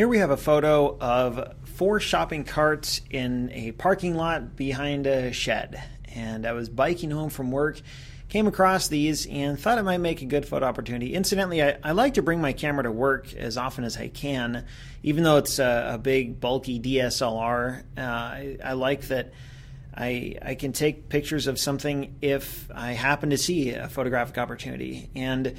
Here we have a photo of 4 shopping carts in a parking lot behind a shed. And I was biking home from work, came across these, and thought it might make a good photo opportunity. Incidentally, I like to bring my camera to work as often as I can, even though it's a big, bulky DSLR. I like that I can take pictures of something if I happen to see a photographic opportunity. And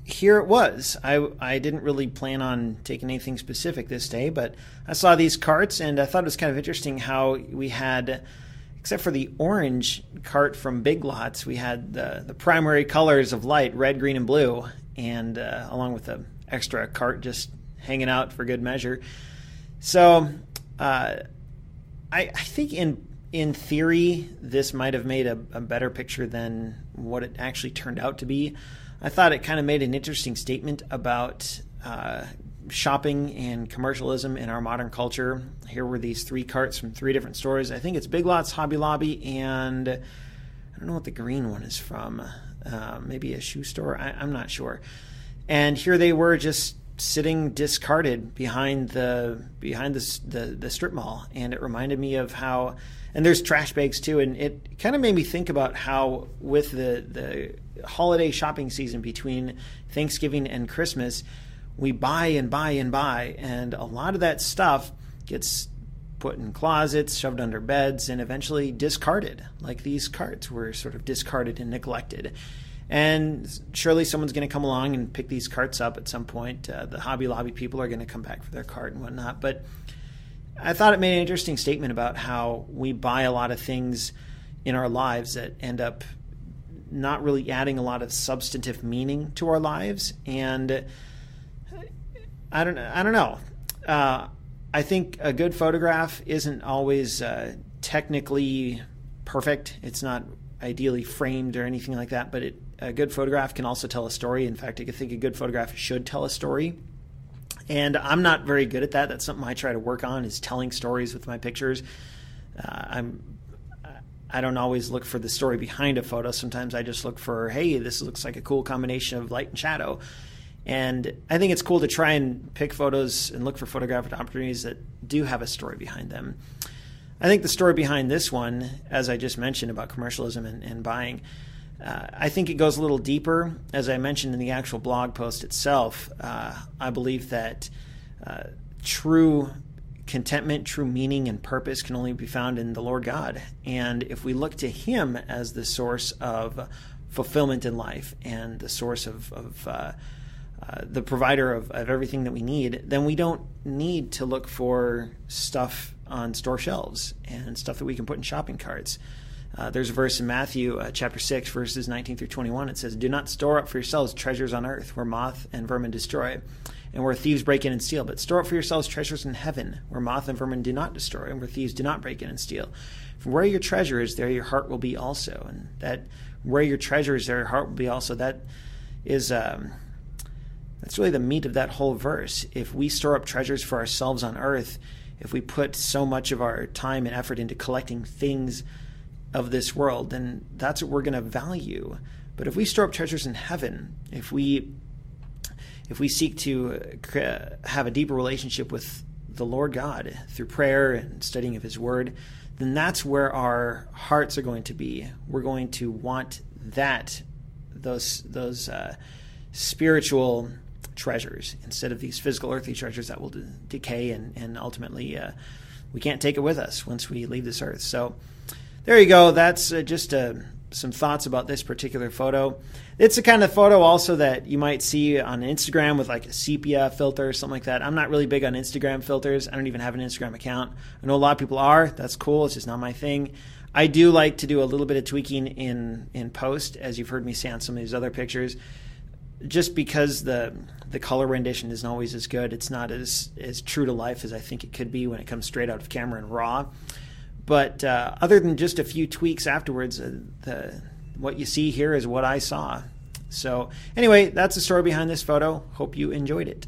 here it was. I didn't really plan on taking anything specific this day, but I saw these carts and I thought it was kind of interesting how we had, except for the orange cart from Big Lots, we had the primary colors of light, red, green, and blue, and along with the extra cart just hanging out for good measure. So I think in theory, this might have made a better picture than what it actually turned out to be. I thought it kind of made an interesting statement about shopping and commercialism in our modern culture. Here were these 3 carts from 3 different stores. I think it's Big Lots, Hobby Lobby, and I don't know what the green one is from. Maybe a shoe store. I'm not sure. And here they were just sitting discarded behind the strip mall, and it reminded me of how. And there's trash bags too, and it kind of made me think about how with the holiday shopping season between Thanksgiving and Christmas, we buy and buy and buy, and a lot of that stuff gets put in closets, shoved under beds, and eventually discarded. Like these carts were sort of discarded and neglected. And surely someone's going to come along and pick these carts up at some point. The Hobby Lobby people are going to come back for their cart and whatnot. But I thought it made an interesting statement about how we buy a lot of things in our lives that end up not really adding a lot of substantive meaning to our lives. And I don't know. I think a good photograph isn't always technically perfect. It's not ideally framed or anything like that, but a good photograph can also tell a story. In fact, I think a good photograph should tell a story. And I'm not very good at that. That's something I try to work on, is telling stories with my pictures. I don't always look for the story behind a photo. Sometimes I just look for, hey, this looks like a cool combination of light and shadow. And I think it's cool to try and pick photos and look for photographic opportunities that do have a story behind them. I think the story behind this one, as I just mentioned about commercialism and buying, I think it goes a little deeper. As I mentioned in the actual blog post itself, I believe that true contentment, true meaning, and purpose can only be found in the Lord God. And if we look to Him as the source of fulfillment in life and the source of the provider of everything that we need, then we don't need to look for stuff on store shelves and stuff that we can put in shopping carts. There's a verse in Matthew chapter 6, verses 19 through 21. It says, "Do not store up for yourselves treasures on earth, where moth and vermin destroy, and where thieves break in and steal. But store up for yourselves treasures in heaven, where moth and vermin do not destroy, and where thieves do not break in and steal. For where your treasure is, there your heart will be also." And that where your treasure is, there your heart will be also. That is that's really the meat of that whole verse. If we store up treasures for ourselves on earth, if we put so much of our time and effort into collecting things of this world, then that's what we're going to value. But if we store up treasures in heaven, if we seek to have a deeper relationship with the Lord God through prayer and studying of His Word, then that's where our hearts are going to be. We're going to want those spiritual treasures instead of these physical earthly treasures that will decay and ultimately we can't take it with us once we leave this earth. So there you go. That's just some thoughts about this particular photo. It's the kind of photo also that you might see on Instagram with like a sepia filter or something like that. I'm not really big on Instagram filters. I don't even have an Instagram account. I know a lot of people are. That's cool. It's just not my thing. I do like to do a little bit of tweaking in post, as you've heard me say on some of these other pictures, just because the color rendition isn't always as good. It's not as true to life as I think it could be when it comes straight out of camera and raw. But other than just a few tweaks afterwards, what you see here is what I saw. So anyway, that's the story behind this photo. Hope you enjoyed it.